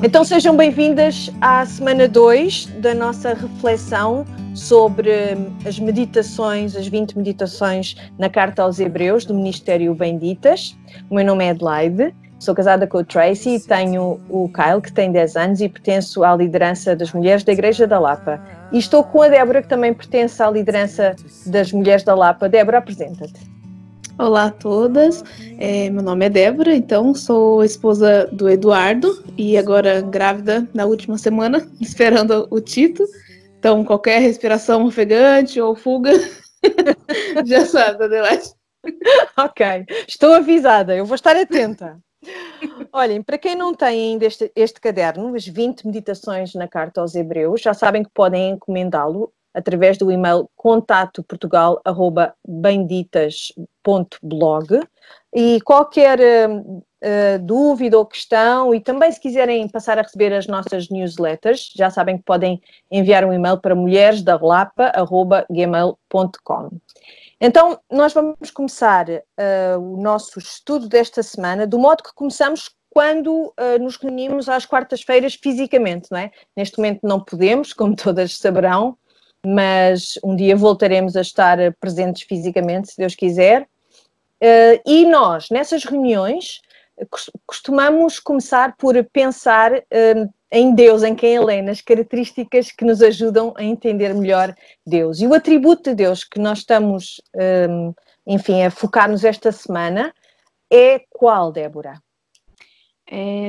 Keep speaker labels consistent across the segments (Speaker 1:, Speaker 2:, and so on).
Speaker 1: Então sejam bem-vindas à semana 2 da nossa reflexão sobre as meditações, as 20 meditações na Carta aos Hebreus do Ministério Benditas. O meu nome é Adelaide, sou casada com o Tracy e tenho o Kyle, que tem 10 anos e pertenço à liderança das Mulheres da Igreja da Lapa. E estou com a Débora, que também pertence à liderança das Mulheres da Lapa. Débora, apresenta-te.
Speaker 2: Olá a todas, meu nome é Débora, então sou esposa do Eduardo e agora grávida na última semana, esperando o Tito. Então qualquer respiração ofegante ou fuga, já sabe, Adelaide.
Speaker 1: Ok, estou avisada, eu vou estar atenta. Olhem, para quem não tem ainda este caderno, as 20 meditações na Carta aos Hebreus, já sabem que podem encomendá-lo através do e-mail contatoportugal@benditas.blog e qualquer dúvida ou questão, e também se quiserem passar a receber as nossas newsletters, já sabem que podem enviar um e-mail para mulheresdarlapa@gmail.com. Então, nós vamos começar o nosso estudo desta semana do modo que começamos quando nos reunimos às quartas-feiras fisicamente, não é? Neste momento não podemos, como todas saberão, mas um dia voltaremos a estar presentes fisicamente, se Deus quiser. E nós, nessas reuniões, costumamos começar por pensar em Deus, em quem Ele é, nas características que nos ajudam a entender melhor Deus. E o atributo de Deus que nós estamos, a focar-nos esta semana é qual, Débora?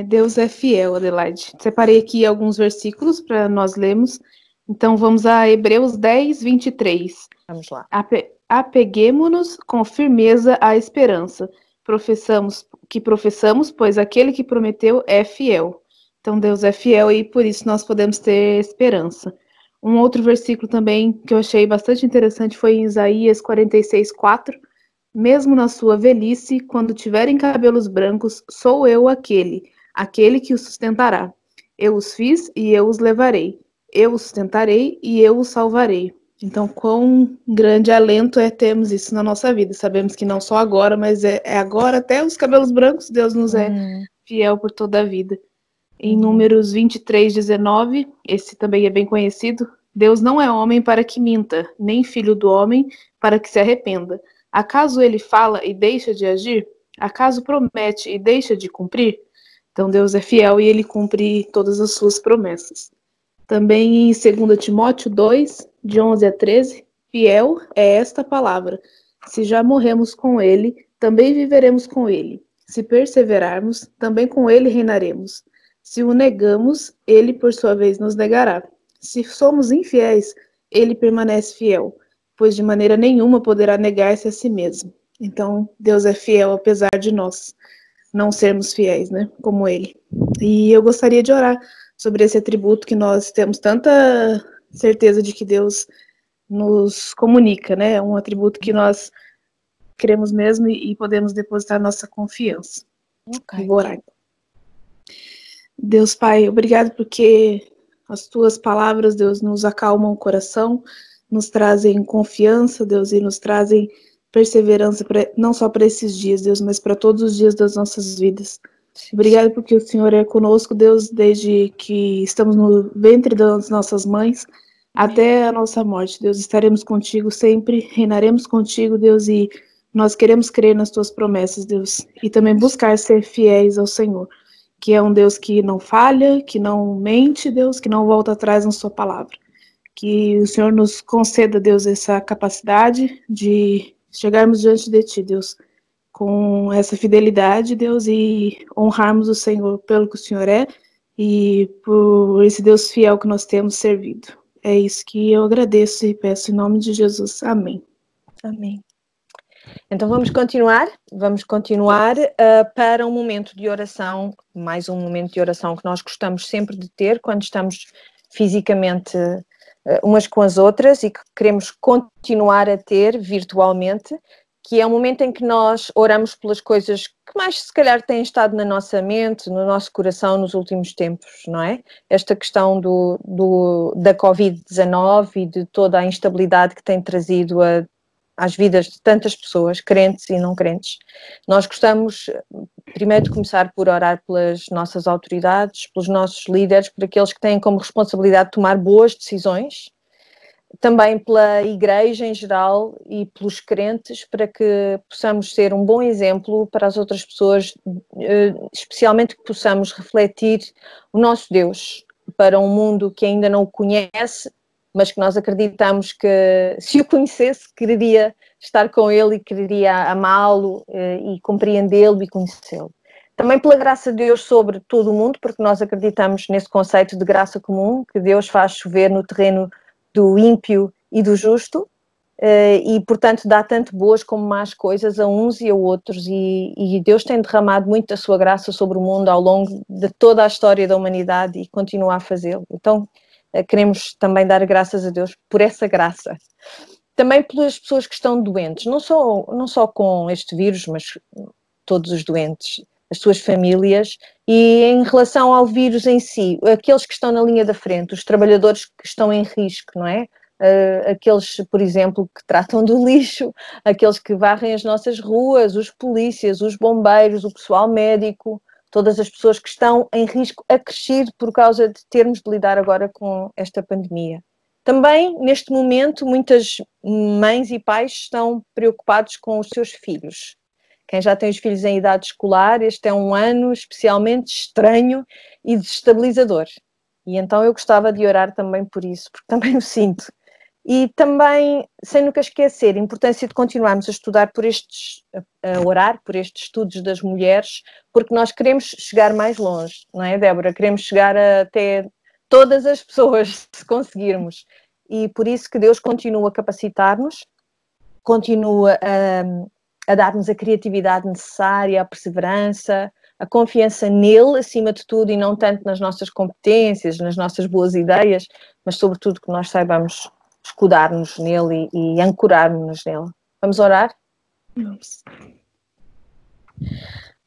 Speaker 2: Deus é fiel, Adelaide. Separei aqui alguns versículos para nós lermos. Então vamos a Hebreus 10, 23.
Speaker 1: Vamos lá.
Speaker 2: Apeguemo-nos com firmeza à esperança. Professamos, pois aquele que prometeu é fiel. Então Deus é fiel e por isso nós podemos ter esperança. Um outro versículo também que eu achei bastante interessante foi em Isaías 46, 4. Mesmo na sua velhice, quando tiverem cabelos brancos, sou eu aquele que os sustentará. Eu os fiz e eu os levarei. Eu os sustentarei e eu os salvarei. Então, quão grande alento é termos isso na nossa vida. Sabemos que não só agora, mas é agora até os cabelos brancos, Deus nos é fiel por toda a vida. Em Números 23, 19, esse também é bem conhecido. Deus não é homem para que minta, nem filho do homem para que se arrependa. Acaso ele fala e deixa de agir? Acaso promete e deixa de cumprir? Então Deus é fiel e ele cumpre todas as suas promessas. Também em 2 Timóteo 2, de 11 a 13, fiel é esta palavra. Se já morremos com ele, também viveremos com ele. Se perseverarmos, também com ele reinaremos. Se o negamos, ele por sua vez nos negará. Se somos infiéis, ele permanece fiel, pois de maneira nenhuma poderá negar-se a si mesmo. Então, Deus é fiel apesar de nós não sermos fiéis, né, como ele. E eu gostaria de orar sobre esse atributo que nós temos tanta certeza de que Deus nos comunica, né? É um atributo que nós queremos mesmo e podemos depositar nossa confiança.
Speaker 1: Okay.
Speaker 2: Vou orar. Deus Pai, obrigado porque as tuas palavras, Deus, nos acalmam o coração, nos trazem confiança, Deus, e nos trazem perseverança, não só para esses dias, Deus, mas para todos os dias das nossas vidas. Obrigado porque o Senhor é conosco, Deus, desde que estamos no ventre das nossas mães até a nossa morte. Deus, estaremos contigo sempre, reinaremos contigo, Deus, e nós queremos crer nas tuas promessas, Deus, e também buscar ser fiéis ao Senhor, que é um Deus que não falha, que não mente, Deus, que não volta atrás na sua palavra. Que o Senhor nos conceda, Deus, essa capacidade de chegarmos diante de ti, Deus, com essa fidelidade, Deus, e honrarmos o Senhor pelo que o Senhor é e por esse Deus fiel que nós temos servido. É isso que eu agradeço e peço em nome de Jesus. Amém.
Speaker 1: Amém. Então vamos continuar para um momento de oração, mais um momento de oração que nós gostamos sempre de ter quando estamos fisicamente umas com as outras e que queremos continuar a ter virtualmente, que é um momento em que nós oramos pelas coisas que mais se calhar têm estado na nossa mente, no nosso coração nos últimos tempos, não é? Esta questão da Covid-19 e de toda a instabilidade que tem trazido às vidas de tantas pessoas, crentes e não crentes. Nós gostamos, primeiro, de começar por orar pelas nossas autoridades, pelos nossos líderes, por aqueles que têm como responsabilidade de tomar boas decisões, também pela igreja em geral e pelos crentes, para que possamos ser um bom exemplo para as outras pessoas, especialmente que possamos refletir o nosso Deus para um mundo que ainda não o conhece, mas que nós acreditamos que, se o conhecesse, quereria estar com ele e quereria amá-lo e compreendê-lo e conhecê-lo. Também pela graça de Deus sobre todo o mundo, porque nós acreditamos nesse conceito de graça comum, que Deus faz chover no terreno do ímpio e do justo, e portanto dá tanto boas como más coisas a uns e a outros, e Deus tem derramado muito da sua graça sobre o mundo ao longo de toda a história da humanidade e continua a fazê-lo. Então queremos também dar graças a Deus por essa graça. Também pelas pessoas que estão doentes, não só com este vírus, mas todos os doentes, as suas famílias, e em relação ao vírus em si, aqueles que estão na linha da frente, os trabalhadores que estão em risco, não é? Aqueles, por exemplo, que tratam do lixo, aqueles que varrem as nossas ruas, os polícias, os bombeiros, o pessoal médico, todas as pessoas que estão em risco acrescido por causa de termos de lidar agora com esta pandemia. Também, neste momento, muitas mães e pais estão preocupados com os seus filhos. Quem já tem os filhos em idade escolar, este é um ano especialmente estranho e desestabilizador. E então eu gostava de orar também por isso, porque também o sinto. E também, sem nunca esquecer, a importância de continuarmos a estudar a orar por estes estudos das mulheres, porque nós queremos chegar mais longe, não é, Débora? Queremos chegar até todas as pessoas, se conseguirmos. E por isso que Deus continua a capacitar-nos, continua a dar-nos a criatividade necessária, a perseverança, a confiança nele, acima de tudo, e não tanto nas nossas competências, nas nossas boas ideias, mas sobretudo que nós saibamos escudar-nos nele e ancorar-nos nele. Vamos orar?
Speaker 2: Vamos.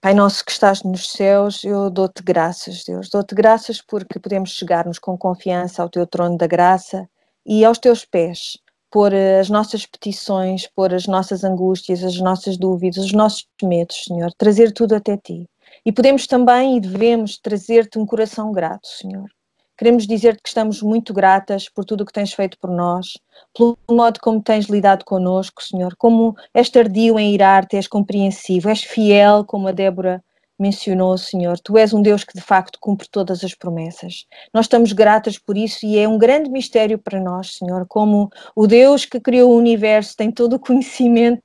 Speaker 1: Pai nosso que estás nos céus, eu dou-te graças, Deus. Dou-te graças porque podemos chegar-nos com confiança ao teu trono da graça e aos teus pés, pôr as nossas petições, pôr as nossas angústias, as nossas dúvidas, os nossos medos, Senhor. Trazer tudo até ti. E podemos também e devemos trazer-te um coração grato, Senhor. Queremos dizer-te que estamos muito gratas por tudo o que tens feito por nós, pelo modo como tens lidado connosco, Senhor, como és tardio em irar-te, és compreensivo, és fiel, como a Débora mencionou, Senhor. Tu és um Deus que de facto cumpre todas as promessas. Nós estamos gratas por isso e é um grande mistério para nós, Senhor, como o Deus que criou o universo tem todo o conhecimento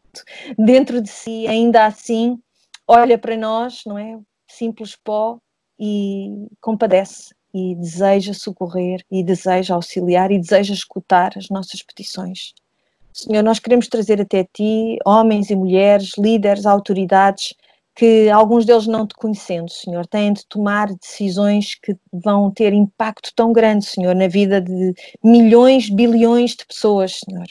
Speaker 1: dentro de si, ainda assim olha para nós, não é? Simples pó, e compadece. E deseja socorrer, e deseja auxiliar, e deseja escutar as nossas petições. Senhor, nós queremos trazer até ti homens e mulheres, líderes, autoridades, que alguns deles não te conhecendo, Senhor, têm de tomar decisões que vão ter impacto tão grande, Senhor, na vida de milhões, bilhões de pessoas, Senhor.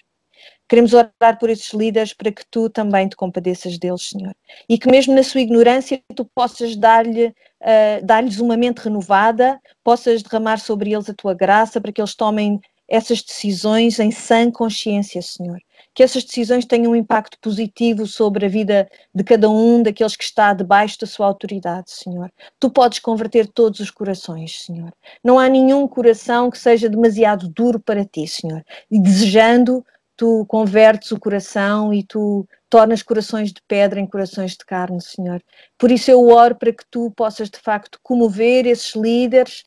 Speaker 1: Queremos orar por esses líderes para que tu também te compadeças deles, Senhor. E que mesmo na sua ignorância tu possas dar-lhes uma mente renovada, possas derramar sobre eles a tua graça para que eles tomem essas decisões em sã consciência, Senhor. Que essas decisões tenham um impacto positivo sobre a vida de cada um daqueles que está debaixo da sua autoridade, Senhor. Tu podes converter todos os corações, Senhor. Não há nenhum coração que seja demasiado duro para ti, Senhor. E desejando, tu convertes o coração e tu tornas corações de pedra em corações de carne, Senhor. Por isso eu oro para que tu possas de facto comover esses líderes,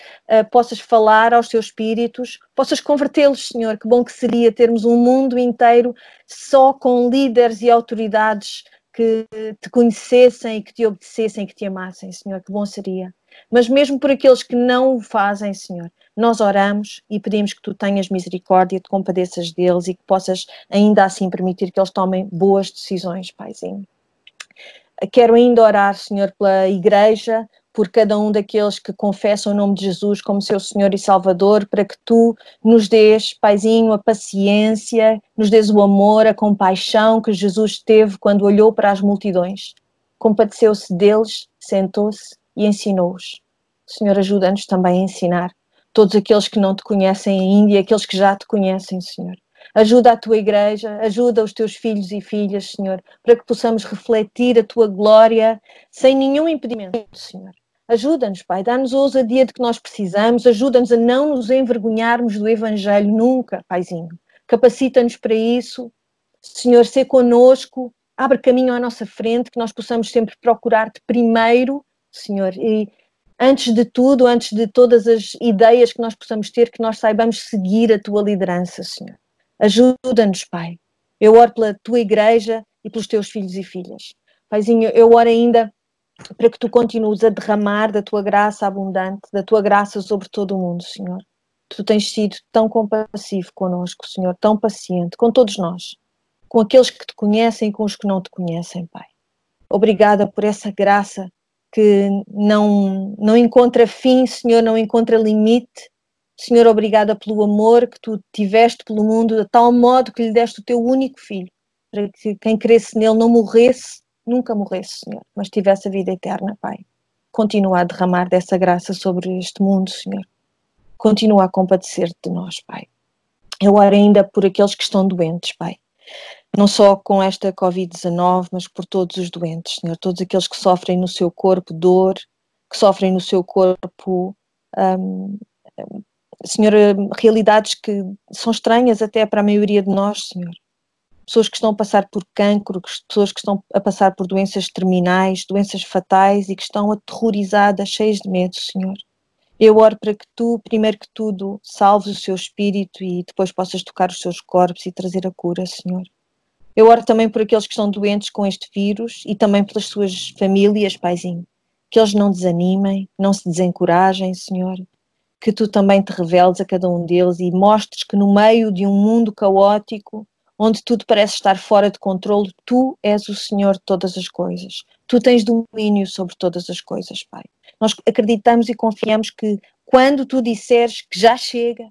Speaker 1: possas falar aos teus espíritos, possas convertê-los, Senhor. Que bom que seria termos um mundo inteiro só com líderes e autoridades que te conhecessem e que te obedecessem e que te amassem, Senhor. Que bom seria. Mas mesmo por aqueles que não o fazem, Senhor, nós oramos e pedimos que tu tenhas misericórdia, te compadeças deles e que possas ainda assim permitir que eles tomem boas decisões, Paizinho. Quero ainda orar, Senhor, pela Igreja, por cada um daqueles que confessam o nome de Jesus como seu Senhor e Salvador, para que tu nos dês, Paizinho, a paciência, nos dês o amor, a compaixão que Jesus teve quando olhou para as multidões. Compadeceu-se deles, sentou-se e ensinou-os. Senhor, ajuda-nos também a ensinar todos aqueles que não te conhecem ainda e aqueles que já te conhecem, Senhor. Ajuda a tua igreja, ajuda os teus filhos e filhas, Senhor, para que possamos refletir a tua glória sem nenhum impedimento, Senhor. Ajuda-nos, Pai, dá-nos a ousadia de que nós precisamos, ajuda-nos a não nos envergonharmos do Evangelho nunca, Paizinho. Capacita-nos para isso, Senhor, ser connosco, abre caminho à nossa frente, que nós possamos sempre procurar-te primeiro, Senhor, e antes de tudo, antes de todas as ideias que nós possamos ter, que nós saibamos seguir a tua liderança, Senhor. Ajuda-nos, Pai. Eu oro pela tua igreja e pelos teus filhos e filhas. Paizinho, eu oro ainda para que tu continues a derramar da tua graça abundante, da tua graça sobre todo o mundo, Senhor. Tu tens sido tão compassivo connosco, Senhor, tão paciente, com todos nós, com aqueles que te conhecem e com os que não te conhecem, Pai. Obrigada por essa graça que não encontra fim, Senhor, não encontra limite. Senhor, obrigada pelo amor que tu tiveste pelo mundo, de tal modo que lhe deste o teu único filho, para que quem cresce nele não morresse, nunca morresse, Senhor, mas tivesse a vida eterna, Pai. Continua a derramar dessa graça sobre este mundo, Senhor. Continua a compadecer-te de nós, Pai. Eu oro ainda por aqueles que estão doentes, Pai. Não só com esta Covid-19, mas por todos os doentes, Senhor. Todos aqueles que sofrem no seu corpo dor, que sofrem no seu corpo, Senhor, realidades que são estranhas até para a maioria de nós, Senhor. Pessoas que estão a passar por cancro, pessoas que estão a passar por doenças terminais, doenças fatais e que estão aterrorizadas, cheias de medo, Senhor. Eu oro para que tu, primeiro que tudo, salves o seu espírito e depois possas tocar os seus corpos e trazer a cura, Senhor. Eu oro também por aqueles que estão doentes com este vírus e também pelas suas famílias, Paizinho. Que eles não desanimem, não se desencorajem, Senhor. Que tu também te reveles a cada um deles e mostres que no meio de um mundo caótico, onde tudo parece estar fora de controle, tu és o Senhor de todas as coisas. Tu tens domínio sobre todas as coisas, Pai. Nós acreditamos e confiamos que quando tu disseres que já chega,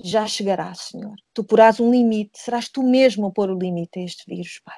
Speaker 1: já chegará, Senhor. Tu porás um limite, serás tu mesmo a pôr o limite a este vírus, Pai.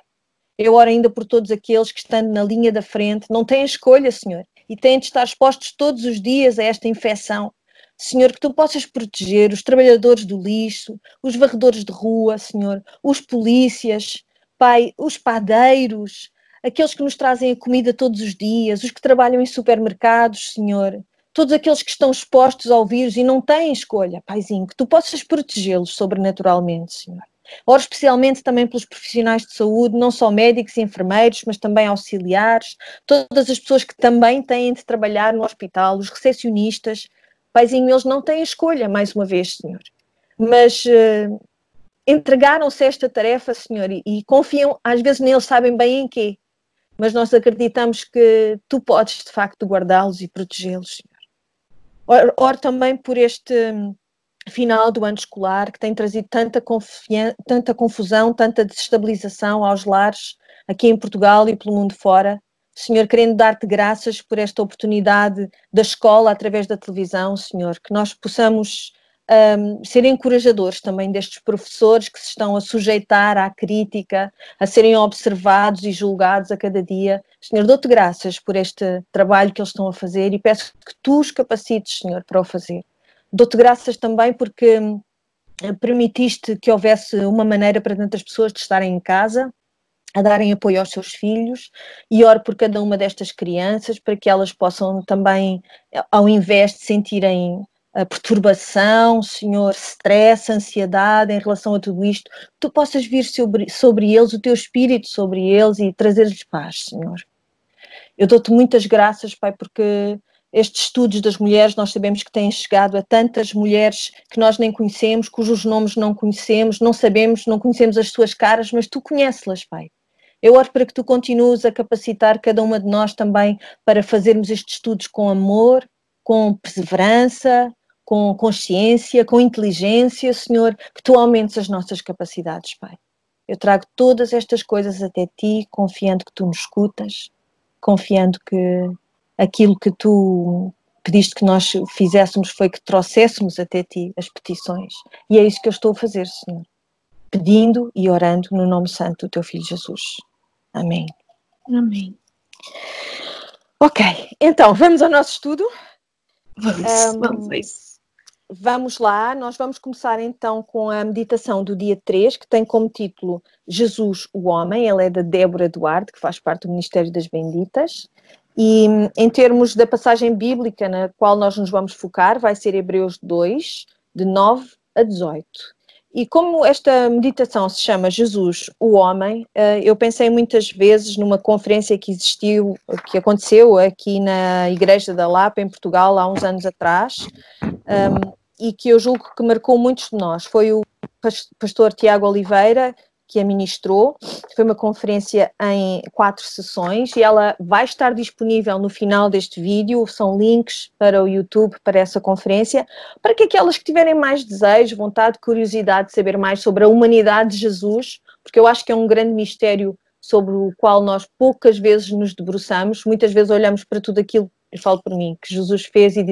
Speaker 1: Eu oro ainda por todos aqueles que, estando na linha da frente, não têm escolha, Senhor, e têm de estar expostos todos os dias a esta infecção. Senhor, que tu possas proteger os trabalhadores do lixo, os varredores de rua, Senhor, os polícias, Pai, os padeiros, aqueles que nos trazem a comida todos os dias, os que trabalham em supermercados, Senhor, todos aqueles que estão expostos ao vírus e não têm escolha, Paizinho, que tu possas protegê-los sobrenaturalmente, Senhor. Oro especialmente também pelos profissionais de saúde, não só médicos e enfermeiros, mas também auxiliares, todas as pessoas que também têm de trabalhar no hospital, os recepcionistas. Paizinho, eles não têm escolha, mais uma vez, Senhor. Mas entregaram-se a esta tarefa, Senhor, e confiam, às vezes neles sabem bem em quê, mas nós acreditamos que tu podes, de facto, guardá-los e protegê-los, Senhor. Oro também por este final do ano escolar, que tem trazido tanta confusão, tanta desestabilização aos lares, aqui em Portugal e pelo mundo fora. Senhor, querendo dar-te graças por esta oportunidade da escola através da televisão, Senhor, que nós possamos ser encorajadores também destes professores que se estão a sujeitar à crítica, a serem observados e julgados a cada dia. Senhor, dou-te graças por este trabalho que eles estão a fazer e peço que tu os capacites, Senhor, para o fazer. Dou-te graças também porque permitiste que houvesse uma maneira para tantas pessoas de estarem em casa, a darem apoio aos seus filhos, e oro por cada uma destas crianças para que elas possam também, ao invés de sentirem a perturbação, Senhor, stress, ansiedade em relação a tudo isto, tu possas vir sobre eles, o teu espírito sobre eles e trazer-lhes paz, Senhor. Eu dou-te muitas graças, Pai, porque estes estudos das mulheres nós sabemos que têm chegado a tantas mulheres que nós nem conhecemos, cujos nomes não conhecemos, não sabemos, não conhecemos as suas caras, mas tu conheces-las, Pai. Eu oro para que tu continues a capacitar cada uma de nós também para fazermos estes estudos com amor, com perseverança, com consciência, com inteligência, Senhor, que tu aumentes as nossas capacidades, Pai. Eu trago todas estas coisas até ti, confiando que tu nos escutas, confiando que aquilo que tu pediste que nós fizéssemos foi que trouxéssemos até ti as petições. E é isso que eu estou a fazer, Senhor. Pedindo e orando no nome santo do teu Filho Jesus. Amém.
Speaker 2: Amém.
Speaker 1: Ok, então, vamos ao nosso estudo?
Speaker 2: Vamos a isso.
Speaker 1: vamos lá, nós vamos começar então com a meditação do dia 3, que tem como título Jesus, o Homem. Ela é da Débora Duarte, que faz parte do Ministério das Benditas. E em termos da passagem bíblica na qual nós nos vamos focar, vai ser Hebreus 2, de 9 a 18. E como esta meditação se chama Jesus, o Homem, eu pensei muitas vezes numa conferência que aconteceu aqui na Igreja da Lapa, em Portugal, há uns anos atrás, e que eu julgo que marcou muitos de nós. Foi o pastor Tiago Oliveira que a ministrou. Foi uma conferência em 4 sessões e ela vai estar disponível no final deste vídeo. São links para o YouTube para essa conferência, para que aquelas que tiverem mais desejo, vontade, curiosidade de saber mais sobre a humanidade de Jesus, porque eu acho que é um grande mistério sobre o qual nós poucas vezes nos debruçamos. Muitas vezes olhamos para tudo aquilo, eu falo por mim, que Jesus fez e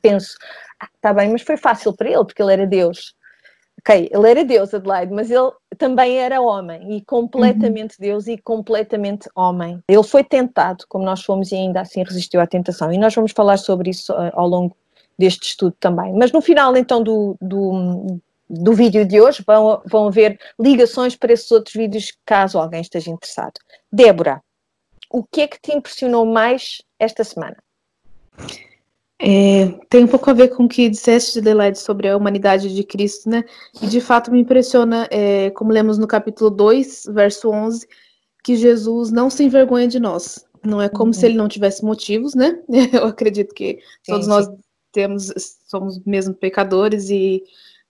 Speaker 1: penso, está bem, mas foi fácil para ele, porque ele era Deus. Ok, ele era Deus, Adelaide, mas ele também era homem, e completamente Deus e completamente homem. Ele foi tentado, como nós fomos, e ainda assim resistiu à tentação. E nós vamos falar sobre isso ao longo deste estudo também. Mas no final, então, do vídeo de hoje, vão haver ligações para esses outros vídeos, caso alguém esteja interessado. Débora, o que é que te impressionou mais esta semana?
Speaker 2: Tem um pouco a ver com o que disseste, Adelaide, sobre a humanidade de Cristo, né? E de fato me impressiona, como lemos no capítulo 2, verso 11, que Jesus não se envergonha de nós. Não é como se ele não tivesse motivos, né? Eu acredito que todos nós somos mesmo pecadores e,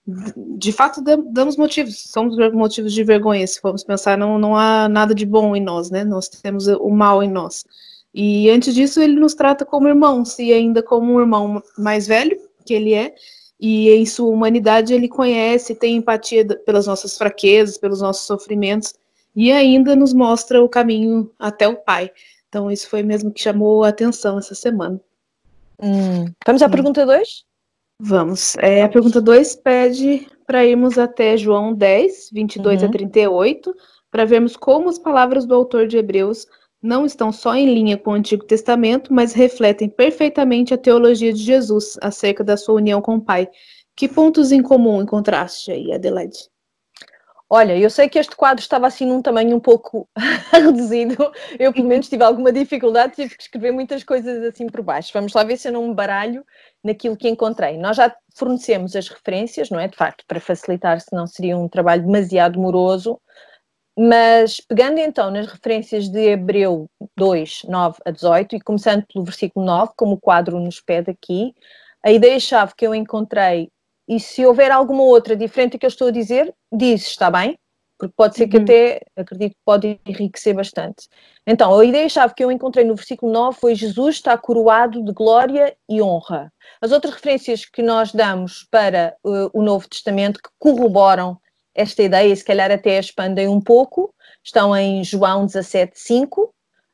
Speaker 2: de fato, damos motivos. Somos motivos de vergonha. Se formos pensar, não há nada de bom em nós, né? Nós temos o mal em nós. E antes disso, ele nos trata como irmãos, e ainda como um irmão mais velho, que ele é, e em sua humanidade ele conhece, tem empatia pelas nossas fraquezas, pelos nossos sofrimentos, e ainda nos mostra o caminho até o Pai. Então isso foi mesmo que chamou a atenção essa semana.
Speaker 1: Vamos à pergunta 2?
Speaker 2: Vamos. A pergunta 2 pede para irmos até João 10, 22 a 38, para vermos como as palavras do autor de Hebreus não estão só em linha com o Antigo Testamento, mas refletem perfeitamente a teologia de Jesus acerca da sua união com o Pai. Que pontos em comum encontraste aí, Adelaide?
Speaker 1: Olha, eu sei que este quadro estava assim num tamanho um pouco reduzido. Eu, pelo menos, tive alguma dificuldade, tive que escrever muitas coisas assim por baixo. Vamos lá ver se eu não me baralho naquilo que encontrei. Nós já fornecemos as referências, não é? De facto, para facilitar, senão seria um trabalho demasiado moroso. Mas pegando então nas referências de Hebreu 2, 9 a 18, e começando pelo versículo 9, como o quadro nos pede aqui, a ideia-chave que eu encontrei, e se houver alguma outra diferente do que eu estou a dizer, diz, está bem? Porque pode ser que até, acredito que pode enriquecer bastante. Então, a ideia-chave que eu encontrei no versículo 9 foi: Jesus está coroado de glória e honra. As outras referências que nós damos para o Novo Testamento, que corroboram esta ideia, e se calhar até a expandem um pouco, estão em João 17, 5,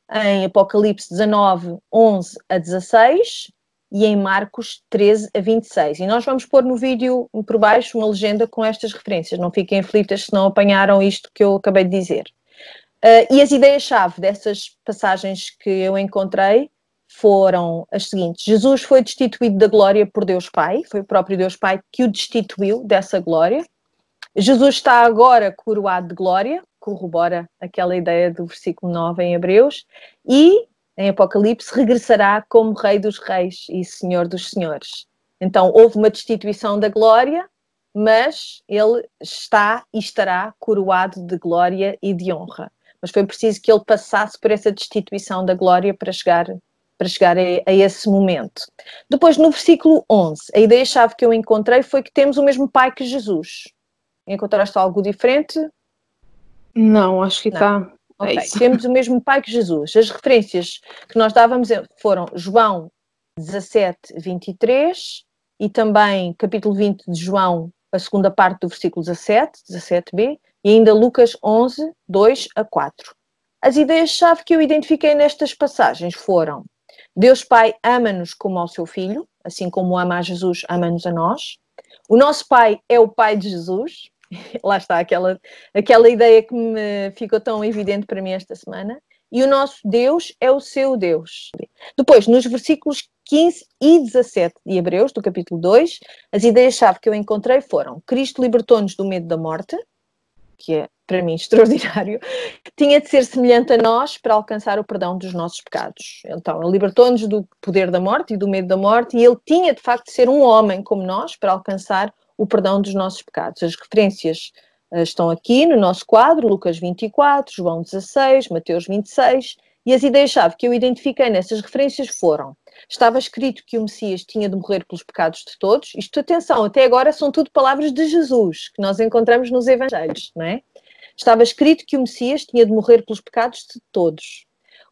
Speaker 1: em Apocalipse 19, 11 a 16 e em Marcos 13 a 26. E nós vamos pôr no vídeo por baixo uma legenda com estas referências. Não fiquem aflitas se não apanharam isto que eu acabei de dizer. E as ideias-chave dessas passagens que eu encontrei foram as seguintes: Jesus foi destituído da glória por Deus Pai, foi o próprio Deus Pai que o destituiu dessa glória. Jesus está agora coroado de glória, corrobora aquela ideia do versículo 9 em Hebreus, e em Apocalipse regressará como Rei dos Reis e Senhor dos Senhores. Então houve uma destituição da glória, mas ele está e estará coroado de glória e de honra. Mas foi preciso que ele passasse por essa destituição da glória para chegar a esse momento. Depois, no versículo 11, a ideia-chave que eu encontrei foi que temos o mesmo Pai que Jesus. Encontraste algo diferente?
Speaker 2: Não, acho que está.
Speaker 1: Ok, temos o mesmo Pai que Jesus. As referências que nós dávamos foram João 17, 23 e também capítulo 20 de João, a segunda parte do versículo 17, 17b, e ainda Lucas 11, 2 a 4. As ideias-chave que eu identifiquei nestas passagens foram: Deus Pai ama-nos como ao seu Filho, assim como ama a Jesus, ama-nos a nós. O nosso Pai é o Pai de Jesus. Lá está aquela ideia que me ficou tão evidente para mim esta semana. E o nosso Deus é o seu Deus. Depois, nos versículos 15 e 17 de Hebreus, do capítulo 2, as ideias-chave que eu encontrei foram: Cristo libertou-nos do medo da morte, que é, para mim, extraordinário, tinha de ser semelhante a nós para alcançar o perdão dos nossos pecados. Então, ele libertou-nos do poder da morte e do medo da morte, e ele tinha, de facto, de ser um homem como nós para alcançar o perdão dos nossos pecados. As referências estão aqui no nosso quadro: Lucas 24, João 16, Mateus 26, e as ideias-chave que eu identifiquei nessas referências foram: estava escrito que o Messias tinha de morrer pelos pecados de todos. Isto, atenção, até agora são tudo palavras de Jesus, que nós encontramos nos Evangelhos, não é? Estava escrito que o Messias tinha de morrer pelos pecados de todos.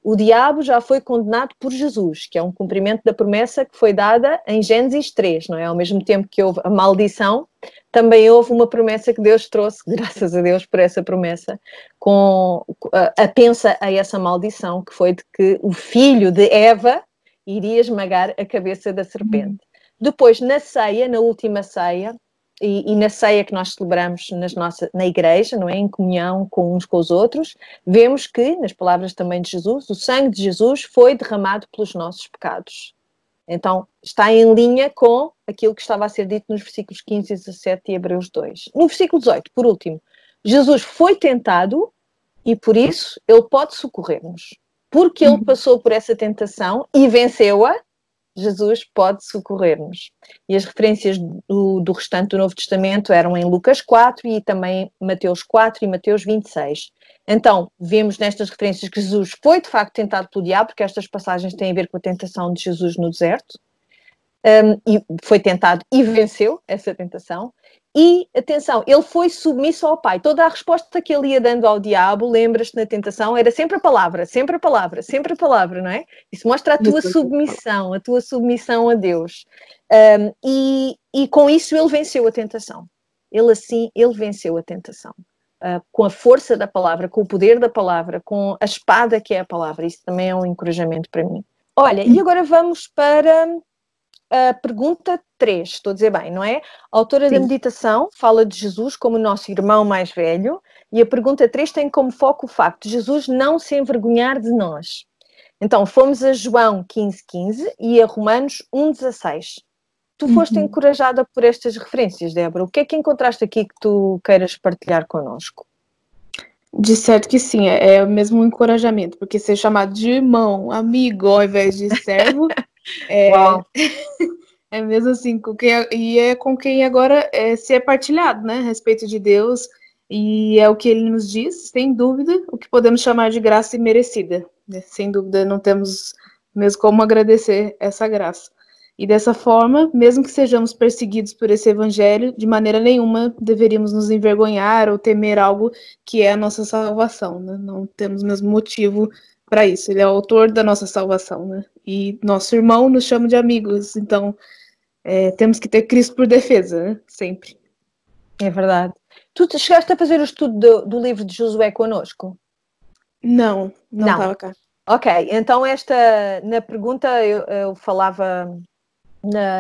Speaker 1: O diabo já foi condenado por Jesus, que é um cumprimento da promessa que foi dada em Gênesis 3, não é? Ao mesmo tempo que houve a maldição, também houve uma promessa que Deus trouxe, graças a Deus por essa promessa, apensa a essa maldição, que foi de que o filho de Eva iria esmagar a cabeça da serpente. Depois, na ceia, na última ceia, e na ceia que nós celebramos na igreja, não é? Em comunhão com uns com os outros, vemos que, nas palavras também de Jesus, o sangue de Jesus foi derramado pelos nossos pecados. Então, está em linha com aquilo que estava a ser dito nos versículos 15 e 17 de Hebreus 2. No versículo 18, por último, Jesus foi tentado e, por isso, ele pode socorrer-nos. Porque ele passou por essa tentação e venceu-a, Jesus pode socorrer-nos. E as referências do restante do Novo Testamento eram em Lucas 4 e também Mateus 4 e Mateus 26. Então, vemos nestas referências que Jesus foi, de facto, tentado pelo diabo, porque estas passagens têm a ver com a tentação de Jesus no deserto. E foi tentado e venceu essa tentação. E, atenção, ele foi submisso ao Pai. Toda a resposta que ele ia dando ao diabo, lembras-te, na tentação, era sempre a palavra, sempre a palavra, sempre a palavra, não é? Isso mostra a tua submissão a Deus. E com isso ele venceu a tentação. Ele venceu a tentação. Com a força da palavra, com o poder da palavra, com a espada que é a palavra. Isso também é um encorajamento para mim. Olha, e agora vamos para a pergunta 3, estou a dizer bem, não é? A autora da meditação fala de Jesus como o nosso irmão mais velho, e a pergunta 3 tem como foco o facto de Jesus não se envergonhar de nós. Então, fomos a João 15:15 e a Romanos 1:16. Tu foste encorajada por estas referências, Débora. O que é que encontraste aqui que tu queiras partilhar connosco?
Speaker 2: De certo que sim, é mesmo um encorajamento, porque ser chamado de irmão, amigo, ao invés de servo, é mesmo assim, e é com quem agora se é partilhado, né, a respeito de Deus, e é o que ele nos diz, sem dúvida, o que podemos chamar de graça imerecida. Né? Sem dúvida, não temos mesmo como agradecer essa graça. E dessa forma, mesmo que sejamos perseguidos por esse evangelho, de maneira nenhuma deveríamos nos envergonhar ou temer algo que é a nossa salvação, né? Não temos mesmo motivo para isso. Ele é o autor da nossa salvação, né? E nosso irmão nos chama de amigos, então temos que ter Cristo por defesa, né? Sempre.
Speaker 1: É verdade. Tu chegaste a fazer o estudo do livro de Josué connosco?
Speaker 2: Não estava cá.
Speaker 1: Ok, então na pergunta eu falava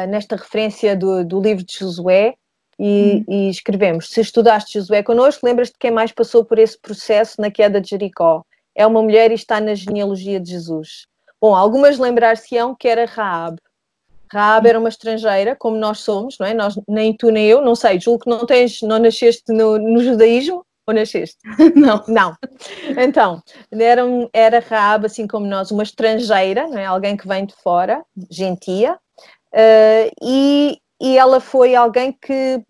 Speaker 1: nesta referência do livro de Josué e escrevemos: se estudaste Josué connosco, lembras-te de quem mais passou por esse processo na queda de Jericó. É uma mulher e está na genealogia de Jesus. Bom, algumas lembrar-se-ão que era Raabe. Raabe era uma estrangeira, como nós somos, não é? Nós, nem tu nem eu, não sei, julgo que não nasceste no judaísmo, ou nasceste? Não. Então, era Raabe, assim como nós, uma estrangeira, não é? Alguém que vem de fora, gentia, e ela foi alguém que,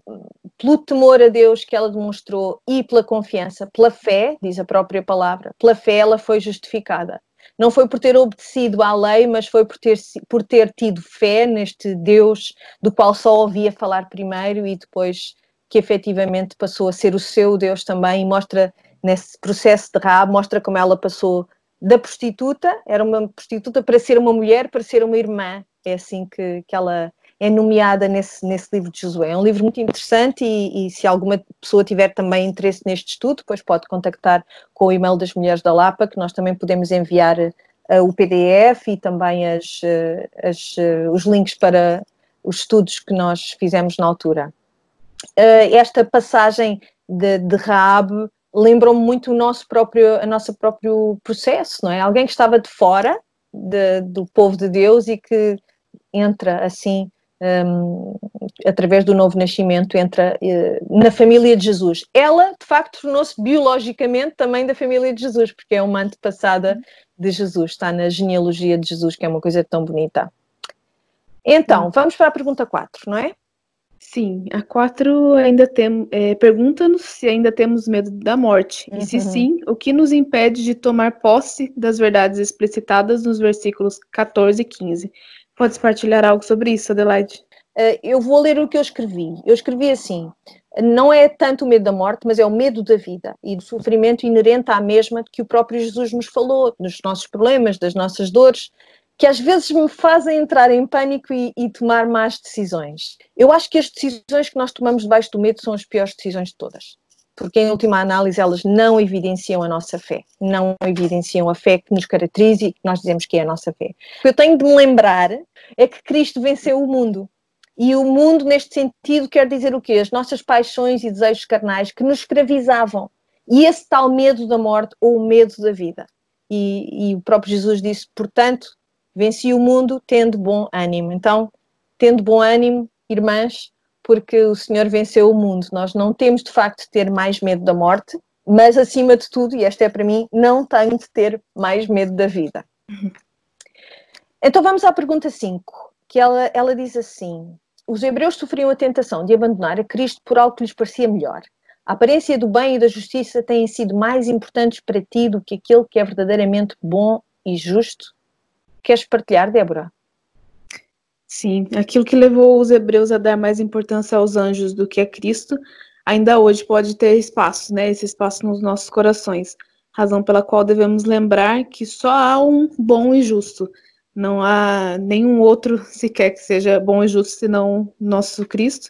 Speaker 1: pelo temor a Deus que ela demonstrou e pela confiança, pela fé, diz a própria palavra, pela fé ela foi justificada. Não foi por ter obedecido à lei, mas foi por ter tido fé neste Deus do qual só ouvia falar primeiro e depois que efetivamente passou a ser o seu Deus também, e mostra nesse processo de Raabe, mostra como ela passou da prostituta, era uma prostituta, para ser uma mulher, para ser uma irmã. É assim que ela é nomeada nesse livro de Josué. É um livro muito interessante e se alguma pessoa tiver também interesse neste estudo, depois pode contactar com o e-mail das Mulheres da Lapa, que nós também podemos enviar o PDF e também os links para os estudos que nós fizemos na altura. Esta passagem de Raabe lembra-me muito o nosso próprio processo, não é? Alguém que estava de fora, do povo de Deus e que entra assim, através do novo nascimento, entra na família de Jesus. Ela, de facto, tornou-se biologicamente também da família de Jesus, porque é uma antepassada de Jesus, está na genealogia de Jesus, que é uma coisa tão bonita. Então, vamos para a pergunta 4, não é?
Speaker 2: Sim, a 4 ainda pergunta-nos se ainda temos medo da morte. E se sim, o que nos impede de tomar posse das verdades explicitadas nos versículos 14 e 15. Podes partilhar algo sobre isso, Adelaide?
Speaker 1: Eu vou ler o que eu escrevi. Eu escrevi assim: não é tanto o medo da morte, mas é o medo da vida e do sofrimento inerente à mesma que o próprio Jesus nos falou, dos nossos problemas, das nossas dores, que às vezes me fazem entrar em pânico e tomar más decisões. Eu acho que as decisões que nós tomamos debaixo do medo são as piores decisões de todas, porque em última análise elas não evidenciam a nossa fé, não evidenciam a fé que nos caracteriza e que nós dizemos que é a nossa fé. O que eu tenho de me lembrar é que Cristo venceu o mundo. E o mundo, neste sentido, quer dizer o quê? As nossas paixões e desejos carnais que nos escravizavam. E esse tal medo da morte ou o medo da vida. E o próprio Jesus disse, portanto, venci o mundo tendo bom ânimo. Então, tendo bom ânimo, irmãs, porque o Senhor venceu o mundo. Nós não temos, de facto, de ter mais medo da morte, mas, acima de tudo, e esta é para mim, não tenho de ter mais medo da vida. Então, vamos à pergunta 5, que ela diz assim: os hebreus sofriam a tentação de abandonar a Cristo por algo que lhes parecia melhor. A aparência do bem e da justiça têm sido mais importantes para ti do que aquele que é verdadeiramente bom e justo? Queres partilhar, Débora?
Speaker 2: Sim, aquilo que levou os hebreus a dar mais importância aos anjos do que a Cristo, ainda hoje pode ter espaço, né? Esse espaço nos nossos corações. Razão pela qual devemos lembrar que só há um bom e justo. Não há nenhum outro sequer que seja bom e justo senão nosso Cristo,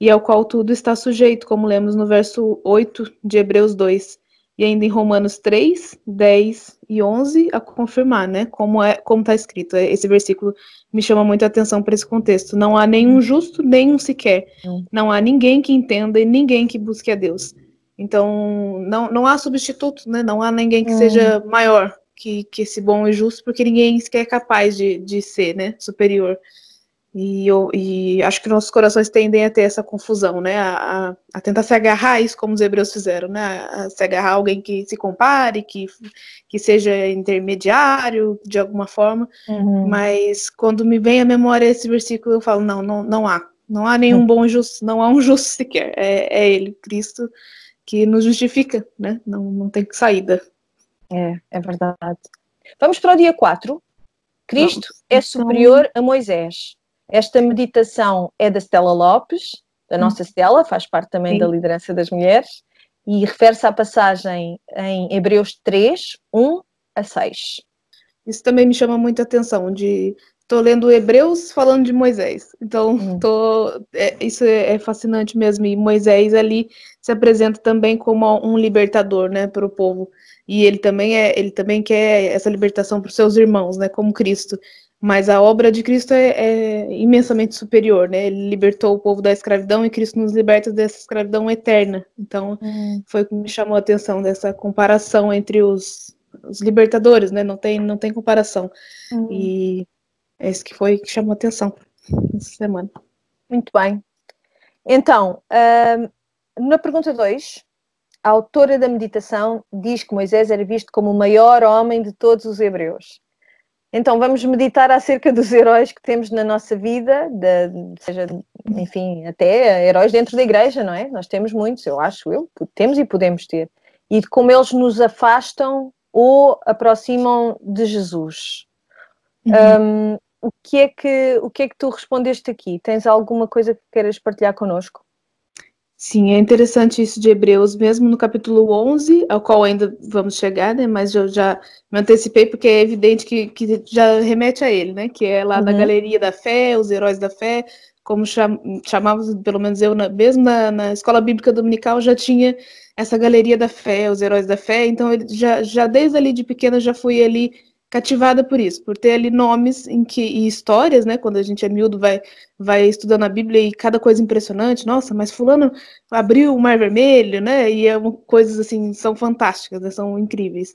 Speaker 2: e ao qual tudo está sujeito, como lemos no verso 8 de Hebreus 2. E ainda em Romanos 3, 10 e 11, a confirmar, né? Como está escrito. Esse versículo me chama muito a atenção para esse contexto. Não há nenhum justo, nenhum sequer. Não há ninguém que entenda e ninguém que busque a Deus. Então, não há substituto, né? Não há ninguém que seja maior que esse bom e justo, porque ninguém sequer é capaz de ser, né? Superior. E acho que nossos corações tendem a ter essa confusão, né? A tentar se agarrar a isso como os hebreus fizeram, né? A se agarrar a alguém que se compare, que seja intermediário de alguma forma. Mas quando me vem à memória esse versículo, eu falo, não há. Não há nenhum bom e justo, não há um justo sequer. É ele, Cristo, que nos justifica, né? Não tem saída.
Speaker 1: É verdade. Vamos para o dia 4. Cristo é superior a Moisés. Esta meditação é da Stella Lopes, da nossa Stella, faz parte também da liderança das mulheres, e refere-se à passagem em Hebreus 3, 1 a 6.
Speaker 2: Isso também me chama muita atenção, estou lendo Hebreus falando de Moisés, então isso é fascinante mesmo, e Moisés ali se apresenta também como um libertador, né, para o povo, e ele também quer essa libertação para os seus irmãos, né, como Cristo. Mas a obra de Cristo é imensamente superior, né? Ele libertou o povo da escravidão e Cristo nos liberta dessa escravidão eterna. Então, foi o que me chamou a atenção dessa comparação entre os libertadores, né? Não tem comparação. E é isso que chamou a atenção essa semana.
Speaker 1: Muito bem. Então, na pergunta 2, a autora da meditação diz que Moisés era visto como o maior homem de todos os hebreus. Então, vamos meditar acerca dos heróis que temos na nossa vida, seja, enfim, até heróis dentro da igreja, não é? Nós temos muitos, temos e podemos ter. E de como eles nos afastam ou aproximam de Jesus. O que é que tu respondeste aqui? Tens alguma coisa que queiras partilhar connosco?
Speaker 2: Sim, é interessante isso de Hebreus, mesmo no capítulo 11, ao qual ainda vamos chegar, né? Mas eu já me antecipei, porque é evidente que já remete a ele, né? Que é lá na Galeria da Fé, os heróis da fé, como chamávamos, pelo menos eu, mesmo na escola bíblica dominical, já tinha essa Galeria da Fé, os heróis da fé. Então, ele já desde ali de pequena, já fui ali cativada por isso, por ter ali nomes e histórias, né? Quando a gente é miúdo, vai estudando a Bíblia e cada coisa impressionante. Nossa, mas fulano abriu o Mar Vermelho, né? E coisas assim, são fantásticas, né? São incríveis.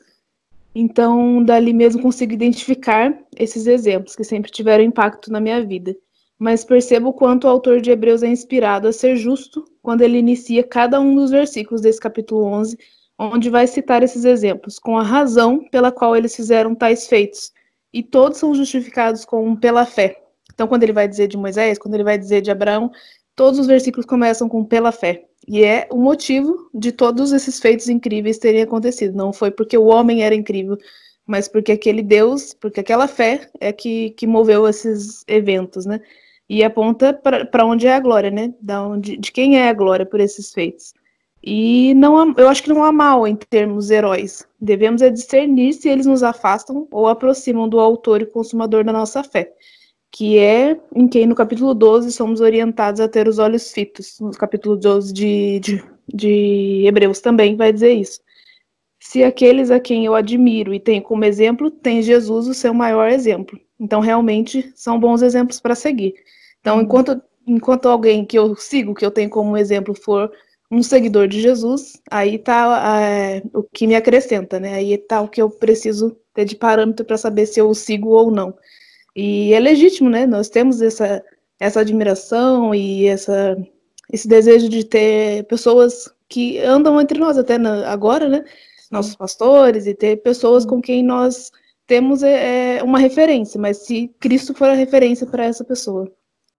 Speaker 2: Então, dali mesmo consigo identificar esses exemplos que sempre tiveram impacto na minha vida. Mas percebo o quanto o autor de Hebreus é inspirado a ser justo quando ele inicia cada um dos versículos desse capítulo 11, onde vai citar esses exemplos, com a razão pela qual eles fizeram tais feitos. E todos são justificados pela fé. Então, quando ele vai dizer de Moisés, quando ele vai dizer de Abraão, todos os versículos começam com pela fé. E é o motivo de todos esses feitos incríveis terem acontecido. Não foi porque o homem era incrível, mas porque aquele Deus, porque aquela fé é que moveu esses eventos, né? E aponta para onde é a glória, né? De quem é a glória por esses feitos. E não, eu acho que não há mal em termos heróis. Devemos discernir se eles nos afastam ou aproximam do autor e consumador da nossa fé, que é em quem no capítulo 12 somos orientados a ter os olhos fitos. No capítulo 12 de Hebreus também vai dizer isso. Se aqueles a quem eu admiro e tenho como exemplo, tem Jesus o seu maior exemplo. Então, realmente, são bons exemplos para seguir. Então, enquanto alguém que eu sigo, que eu tenho como exemplo, for um seguidor de Jesus, aí está o que me acrescenta, né? Aí está o que eu preciso ter de parâmetro para saber se eu o sigo ou não. E é legítimo, né? Nós temos essa admiração e esse desejo de ter pessoas que andam entre nós, até agora, né? Nossos pastores, e ter pessoas com quem nós temos uma referência, mas se Cristo for a referência para essa pessoa.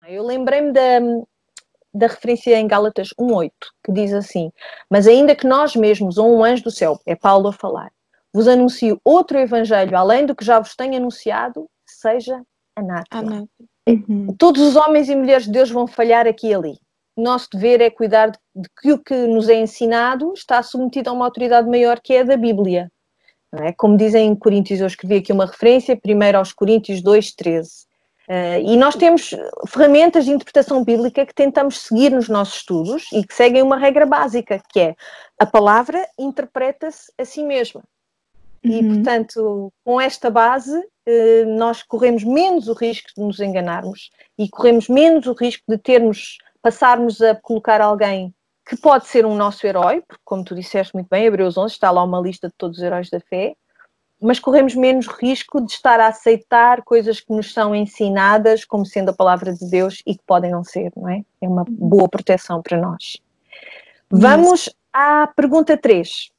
Speaker 1: Eu lembrei-me da referência em Gálatas 1:8, que diz assim: mas ainda que nós mesmos, ou um anjo do céu, é Paulo a falar, vos anuncio outro evangelho além do que já vos tenho anunciado, seja anátema. Todos os homens e mulheres de Deus vão falhar aqui e ali. O nosso dever é cuidar de que o que nos é ensinado está submetido a uma autoridade maior, que é a da Bíblia. Não é? Como dizem em Coríntios, eu escrevi aqui uma referência, primeiro aos Coríntios 2:13. E nós temos ferramentas de interpretação bíblica que tentamos seguir nos nossos estudos e que seguem uma regra básica, que é a palavra interpreta-se a si mesma. E, portanto, com esta base, nós corremos menos o risco de nos enganarmos e corremos menos o risco de passarmos a colocar alguém que pode ser um nosso herói, porque, como tu disseste muito bem, Hebreus 11 está lá uma lista de todos os heróis da fé, mas corremos menos risco de estar a aceitar coisas que nos são ensinadas como sendo a palavra de Deus e que podem não ser, não é? É uma boa proteção para nós. Vamos à pergunta 3.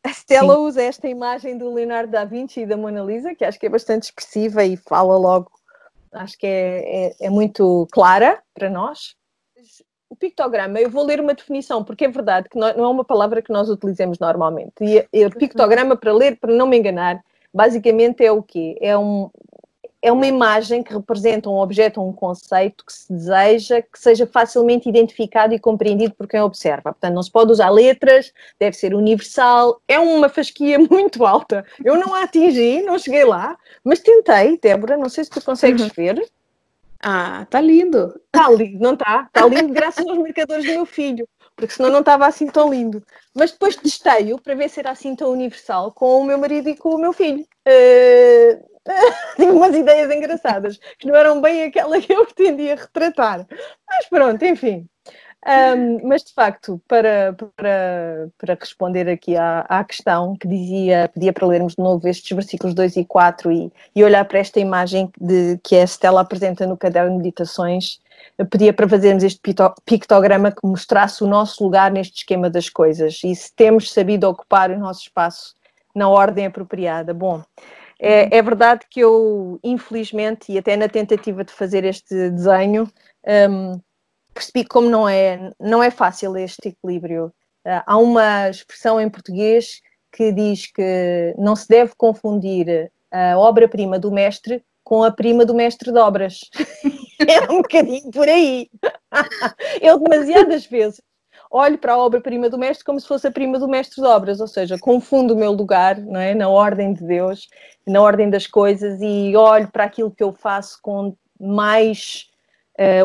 Speaker 1: A Stella usa esta imagem do Leonardo da Vinci e da Mona Lisa, que acho que é bastante expressiva e fala logo, acho que é muito clara para nós. O pictograma, eu vou ler uma definição, porque é verdade que não é uma palavra que nós utilizemos normalmente. E o pictograma, para ler, para não me enganar, basicamente é o quê? É uma imagem que representa um objeto ou um conceito que se deseja que seja facilmente identificado e compreendido por quem observa. Portanto, não se pode usar letras, deve ser universal, é uma fasquia muito alta. Eu não a atingi, não cheguei lá, mas tentei, Débora, não sei se tu consegues ver.
Speaker 2: Ah, tá lindo.
Speaker 1: Está lindo, não está? Está lindo graças aos marcadores do meu filho, porque senão não estava assim tão lindo. Mas depois testei-o para ver se era assim tão universal com o meu marido e com o meu filho. Tive umas ideias engraçadas, que não eram bem aquela que eu pretendia retratar. Mas pronto, enfim. Mas de facto, para responder aqui à questão que pedia para lermos de novo estes versículos 2 e 4 e olhar para esta imagem que a Stella apresenta no caderno de meditações, eu pedia para fazermos este pictograma que mostrasse o nosso lugar neste esquema das coisas e se temos sabido ocupar o nosso espaço na ordem apropriada. Bom, é verdade que eu, infelizmente, e até na tentativa de fazer este desenho, percebi como não é fácil este equilíbrio. Há uma expressão em português que diz que não se deve confundir a obra-prima do mestre com a prima do mestre de obras. É um bocadinho por aí. Eu demasiadas vezes olho para a obra-prima do mestre como se fosse a prima do mestre de obras, ou seja, confundo o meu lugar, não é? Na ordem de Deus, na ordem das coisas e olho para aquilo que eu faço com mais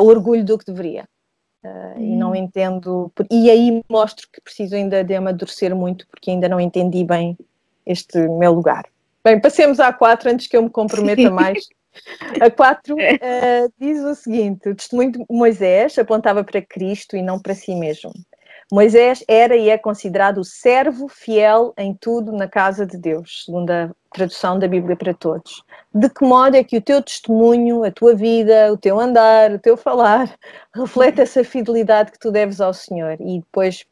Speaker 1: orgulho do que deveria. E não entendo, e aí mostro que preciso ainda de amadurecer muito porque ainda não entendi bem este meu lugar. Bem, passemos à 4 antes que eu me comprometa mais. A 4 diz o seguinte: o testemunho de Moisés apontava para Cristo e não para si mesmo. Moisés era e é considerado o servo fiel em tudo na casa de Deus, segundo a tradução da Bíblia para Todos. De que modo é que o teu testemunho, a tua vida, o teu andar, o teu falar, reflete essa fidelidade que tu deves ao Senhor? E depois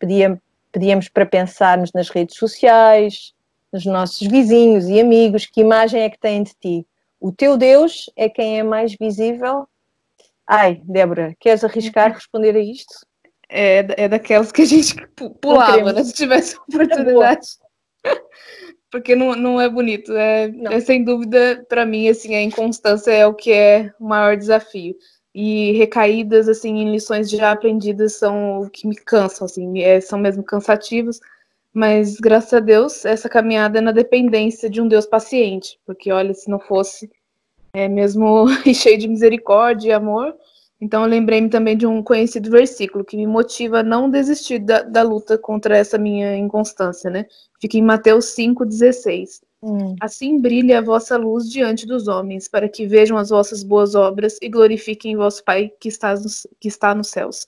Speaker 1: pedíamos para pensarmos nas redes sociais, nos nossos vizinhos e amigos, que imagem é que têm de ti? O teu Deus é quem é mais visível? Ai, Débora, queres arriscar responder a isto?
Speaker 2: É daquelas que a gente pulava, né? Se tivesse oportunidade. Porque não é bonito. É sem dúvida, para mim, assim, a inconstância é o que é o maior desafio. E recaídas, assim, em lições já aprendidas são o que me cansam, assim, são mesmo cansativos. Mas, graças a Deus, essa caminhada é na dependência de um Deus paciente. Porque, olha, se não fosse mesmo cheio de misericórdia e amor. Então, eu lembrei-me também de um conhecido versículo que me motiva a não desistir da luta contra essa minha inconstância, né? Fica em Mateus 5,16. Assim brilhe a vossa luz diante dos homens, para que vejam as vossas boas obras e glorifiquem vosso Pai que está nos céus.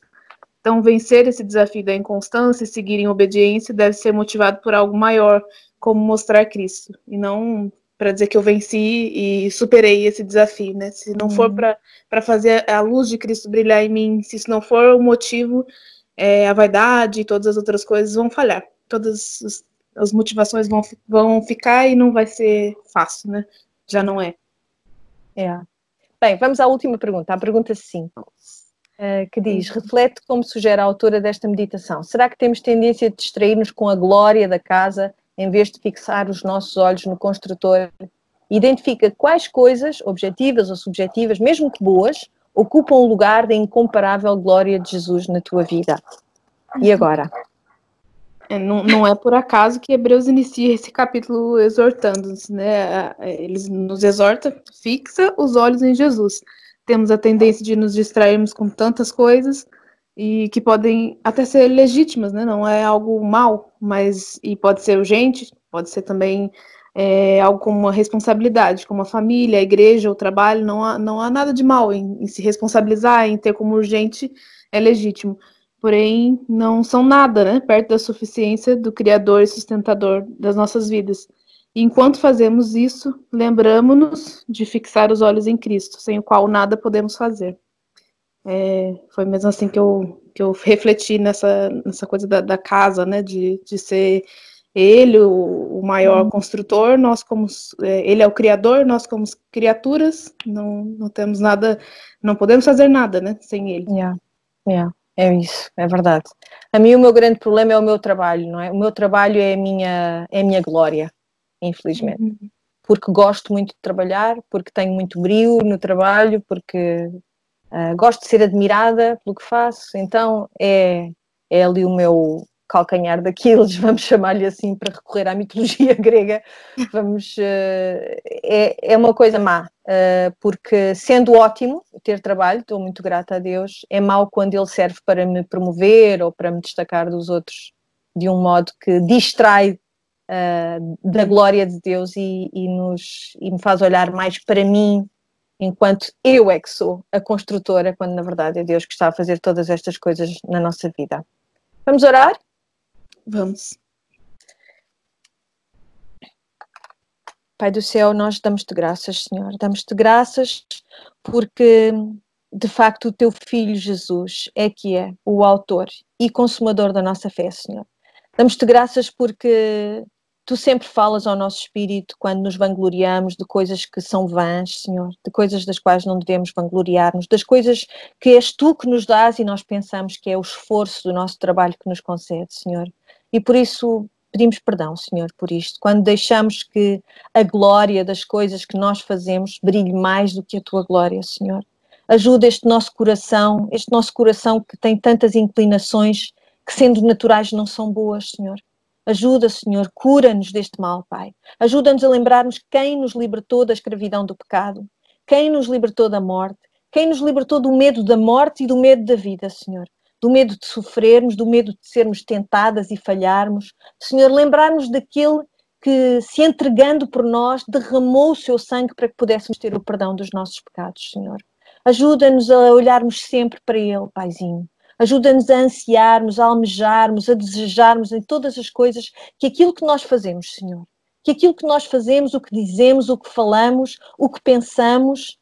Speaker 2: Então, vencer esse desafio da inconstância e seguir em obediência deve ser motivado por algo maior, como mostrar Cristo, e não para dizer que eu venci e superei esse desafio, né? Se não for para fazer a luz de Cristo brilhar em mim, se isso não for o motivo, a vaidade e todas as outras coisas vão falhar. Todas as motivações vão ficar e não vai ser fácil, né? Já não é.
Speaker 1: Bem, vamos à última pergunta, à pergunta 5. Que diz, reflete como sugere a autora desta meditação. Será que temos tendência de distrair-nos com a glória da casa em vez de fixar os nossos olhos no construtor? Identifica quais coisas, objetivas ou subjetivas, mesmo que boas, ocupam o lugar da incomparável glória de Jesus na tua vida. E agora?
Speaker 2: Não é por acaso que Hebreus inicia esse capítulo exortando-nos, né? Eles nos exortam, fixa os olhos em Jesus. Temos a tendência de nos distrairmos com tantas coisas e que podem até ser legítimas, né? Não é algo mal, mas e pode ser urgente, pode ser também algo como uma responsabilidade, como a família, a igreja, o trabalho. Não há nada de mal em se responsabilizar, em ter como urgente, é legítimo. Porém, não são nada, né? Perto da suficiência do Criador e sustentador das nossas vidas. E enquanto fazemos isso, lembramos-nos de fixar os olhos em Cristo, sem o qual nada podemos fazer. Foi mesmo assim que eu refleti nessa coisa da casa, né? De ser ele o maior construtor, nós como ele é o criador, nós como criaturas não temos nada, não podemos fazer nada, né? Sem ele.
Speaker 1: É isso, é verdade. A mim o meu grande problema é o meu trabalho, não é? O meu trabalho é a minha glória, infelizmente. Porque gosto muito de trabalhar, porque tenho muito brio no trabalho, porque gosto de ser admirada pelo que faço, então é ali o meu calcanhar daqueles, vamos chamar-lhe assim, para recorrer à mitologia grega, é uma coisa má, porque sendo ótimo ter trabalho, estou muito grata a Deus, é mau quando ele serve para me promover ou para me destacar dos outros de um modo que distrai da glória de Deus e me faz olhar mais para mim, enquanto eu é que sou a construtora, quando na verdade é Deus que está a fazer todas estas coisas na nossa vida. Vamos orar?
Speaker 2: Vamos.
Speaker 1: Pai do céu, nós damos-te graças, Senhor. Damos-te graças porque, de facto, o teu Filho Jesus é que é o autor e consumador da nossa fé, Senhor. Damos-te graças porque tu sempre falas ao nosso espírito quando nos vangloriamos de coisas que são vãs, Senhor, de coisas das quais não devemos vangloriar-nos, das coisas que és tu que nos dás e nós pensamos que é o esforço do nosso trabalho que nos concede, Senhor. E por isso pedimos perdão, Senhor, por isto. Quando deixamos que a glória das coisas que nós fazemos brilhe mais do que a tua glória, Senhor. Ajuda este nosso coração que tem tantas inclinações que, sendo naturais, não são boas, Senhor. Ajuda, Senhor, cura-nos deste mal, Pai. Ajuda-nos a lembrarmos quem nos libertou da escravidão do pecado, quem nos libertou da morte, quem nos libertou do medo da morte e do medo da vida, Senhor. Do medo de sofrermos, do medo de sermos tentadas e falharmos. Senhor, lembrar-nos daquele que, se entregando por nós, derramou o seu sangue para que pudéssemos ter o perdão dos nossos pecados, Senhor. Ajuda-nos a olharmos sempre para Ele, Paizinho. Ajuda-nos a ansiarmos, a almejarmos, a desejarmos em todas as coisas que aquilo que nós fazemos, Senhor, que aquilo que nós fazemos, o que dizemos, o que falamos, o que pensamos,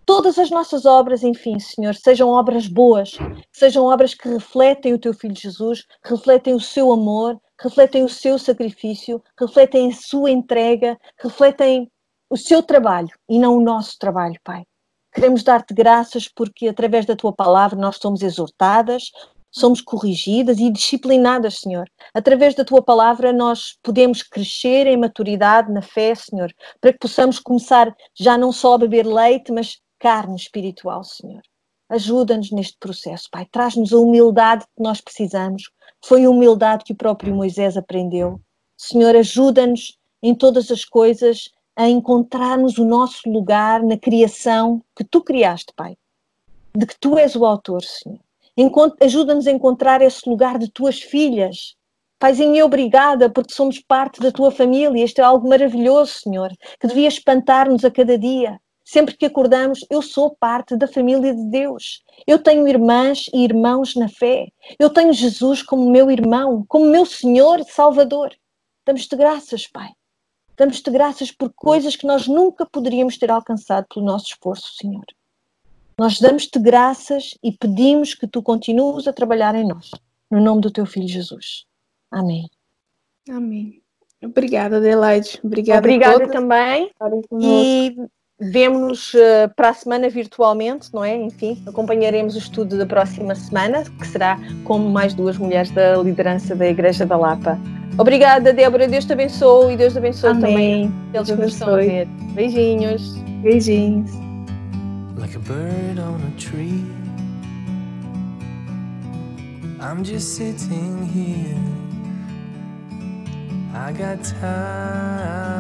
Speaker 1: todas as nossas obras, enfim, Senhor, sejam obras boas, sejam obras que refletem o Teu Filho Jesus, refletem o Seu amor, refletem o Seu sacrifício, refletem a Sua entrega, refletem o Seu trabalho e não o nosso trabalho, Pai. Queremos dar-te graças porque através da Tua palavra nós somos exortadas, somos corrigidas e disciplinadas, Senhor. Através da Tua palavra nós podemos crescer em maturidade na fé, Senhor, para que possamos começar já não só a beber leite, mas carne espiritual, Senhor. Ajuda-nos neste processo, Pai. Traz-nos a humildade que nós precisamos. Foi a humildade que o próprio Moisés aprendeu. Senhor, ajuda-nos em todas as coisas a encontrarmos o nosso lugar na criação que Tu criaste, Pai. De que Tu és o autor, Senhor. Ajuda-nos a encontrar esse lugar de Tuas filhas. Paizinho, obrigada porque somos parte da Tua família. Isto é algo maravilhoso, Senhor, que devia espantar-nos a cada dia. Sempre que acordamos, eu sou parte da família de Deus. Eu tenho irmãs e irmãos na fé. Eu tenho Jesus como meu irmão, como meu Senhor e Salvador. Damos-te graças, Pai. Damos-te graças por coisas que nós nunca poderíamos ter alcançado pelo nosso esforço, Senhor. Nós damos-te graças e pedimos que Tu continues a trabalhar em nós. No nome do Teu Filho Jesus. Amém.
Speaker 2: Amém. Obrigada, Adelaide. Obrigada
Speaker 1: a
Speaker 2: todas.
Speaker 1: também. E vemo-nos para a semana virtualmente, não é? Enfim, acompanharemos o estudo da próxima semana, que será com mais 2 mulheres da liderança da Igreja da Lapa. Obrigada, Débora. Deus te abençoe e Deus te abençoe também aqueles que nos estão a ver. Beijinhos.
Speaker 2: Beijinhos.
Speaker 3: Like a bird on a tree, I'm just sitting here. I got time,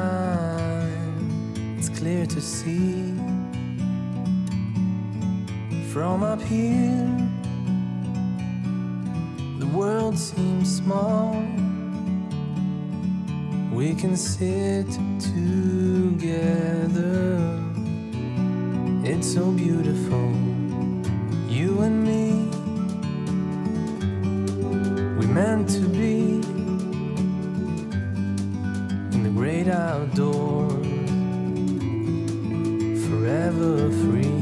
Speaker 3: it's clear to see. From up here, the world seems small. We can sit together. It's so beautiful, you and me. We meant to be in the great outdoors, forever free.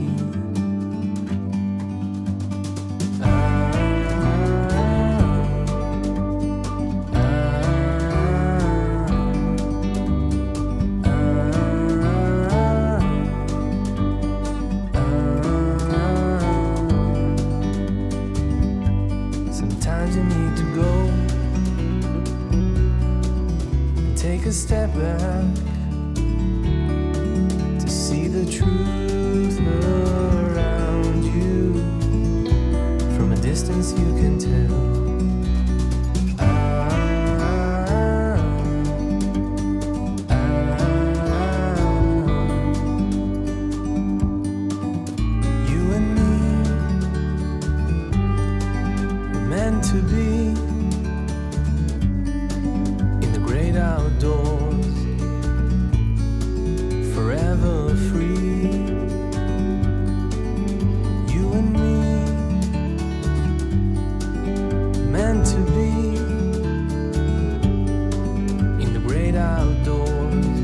Speaker 3: Take a step back to see the truth around you. From a distance you can tell. You and me were meant to be outdoors, forever free. You and me, meant to be in the great outdoors,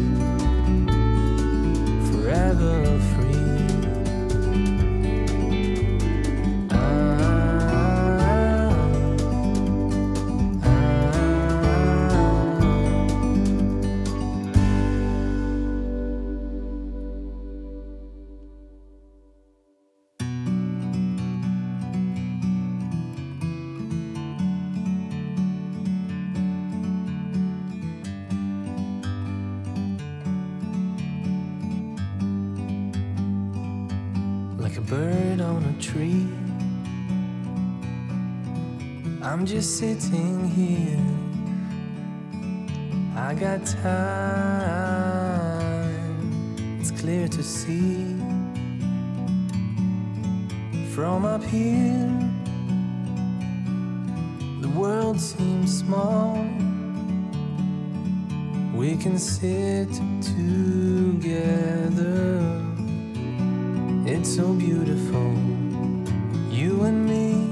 Speaker 3: forever free. Like a bird on a tree, I'm just sitting here. I got time, it's clear to see. From up here, the world seems small. We can sit together. It's so beautiful, you and me.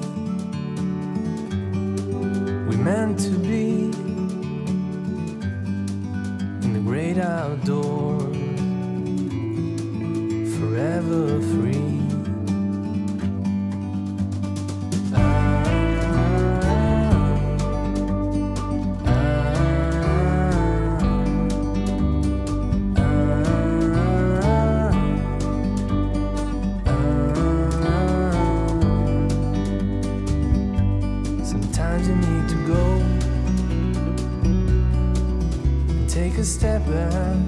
Speaker 3: meant to be in the great outdoors, forever free. Sometimes you need to go and take a step back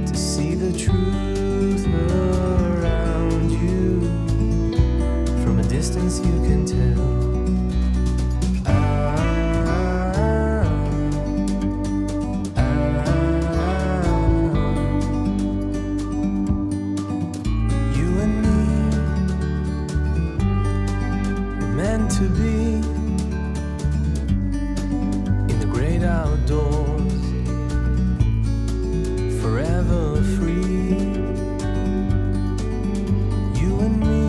Speaker 3: to see the truth around you. From a distance you can tell. You and me were meant to be in the great outdoors, forever free. You and me,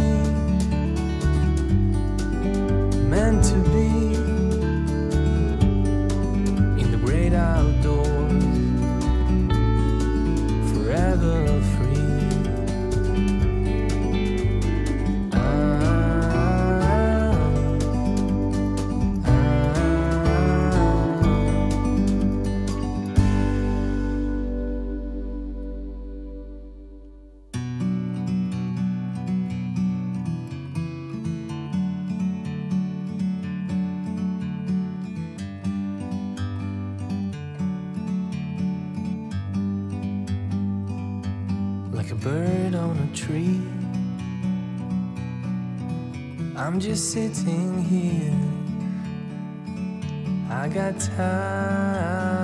Speaker 3: meant to be in the great outdoors, forever free. Like a bird on a tree, I'm just sitting here. I got time,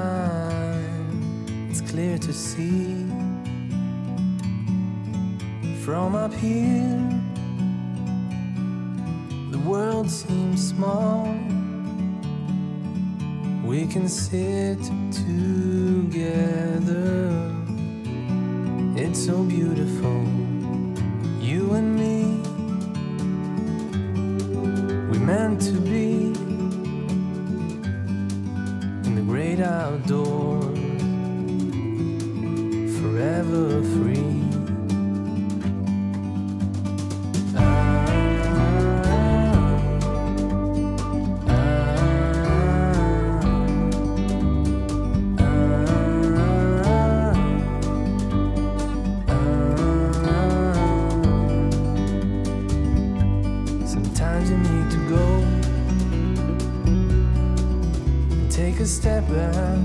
Speaker 3: it's clear to see. From up here, the world seems small. We can sit together. It's so beautiful, you and me. We meant to be in the great outdoors, forever free. Sometimes you need to go and take a step back